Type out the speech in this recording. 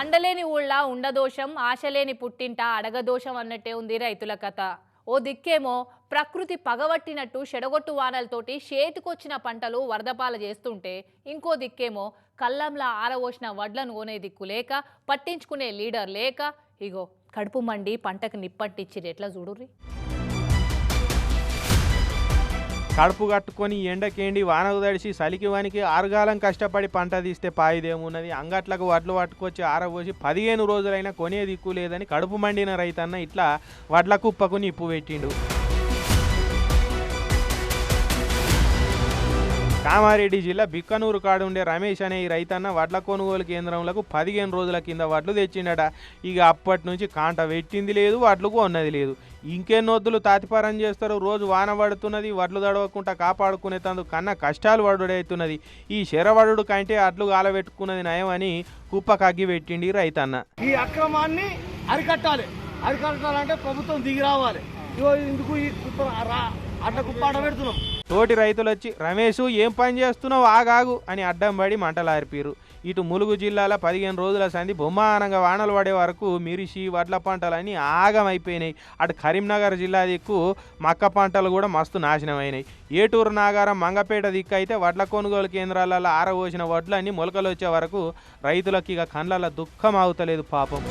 అండలేని ఊళ్ళ ఉండదోషం ఆశలేని పుట్టింట అడగదోషం అన్నట్టే ఉంది రైతుల కథ. ఓ దిక్కేమో ప్రకృతి పగవట్టినట్టు చెడగొట్టు వానలతోటి చేతికొచ్చిన పంటలు వరదపాల చేస్తుంటే, ఇంకో దిక్కేమో కల్లంలా ఆరవోసిన వడ్లను కొనే దిక్కు లేక, పట్టించుకునే లీడర్ లేక, ఇగో కడుపు మండి పంటకు నిప్పట్టించిరు. ఎట్లా చూడుర్రి. కడుపు కట్టుకొని ఎండకేండి వానకు తడిసి సలికి వానికి ఆరుగాలం కష్టపడి పంట తీస్తే పాయిదేమున్నది. అంగట్లకు వడ్లు పట్టుకొచ్చి ఆరబోసి 15 రోజులైనా కొనే దిక్కు లేదని కడుపు మండిన రైతన్న ఇట్లా వడ్ల కుప్పకు నిప్పు పెట్టిండు. కామారెడ్డి జిల్లా బిక్కనూరు కాడు ఉండే రమేష్ అనే ఈ రైతన్న వడ్ల కొనుగోలు కేంద్రంలో 15 రోజుల కింద వడ్లు తెచ్చిండట. ఇక అప్పటి నుంచి కాంట పెట్టింది లేదు, వడ్లు కొన్నది లేదు. ఇంకెన్నొద్దులు తాతిపారం చేస్తారు. రోజు వాన పడుతున్నది, వడ్లు తడవకుండా కాపాడుకునే తందుకు కన్నా కష్టాలు పడుడవుతున్నది. ఈ శరవడు కంటే అడ్లు గాలబెట్టుకున్నది నయం అని కుప్పకు అగ్గి పెట్టిండి రైతన్న. ఈ అక్రమాన్ని అరికట్టాలంటే ప్రభుత్వం దిగి రావాలి. ఇందుకు ఈ కుప్ప అడ్డ కుప్ప ఆడబెడుతున్నాం. తోటి రైతులు వచ్చి రమేష్ ఏం పని చేస్తున్నావు ఆగాగు అని అడ్డం పడి మంటలారిపారు. ఇటు ములుగు జిల్లాలో 15 రోజుల సంది బొమ్మానంగా వానలు పడే వరకు మిరిసి వడ్ల పంటలన్నీ ఆగమైపోయినాయి. అటు కరీంనగర్ జిల్లా దిక్కు మక్క పంటలు కూడా మస్తు నాశనమైనాయి. ఏటూరు నాగారం మంగపేట దిక్కు అయితే వడ్ల కొనుగోలు కేంద్రాలలో ఆరబోసిన వడ్లన్నీ మొలకలు వచ్చే వరకు రైతులకు ఇక కండ్ల దుఃఖం ఆగుతలేదు పాపం.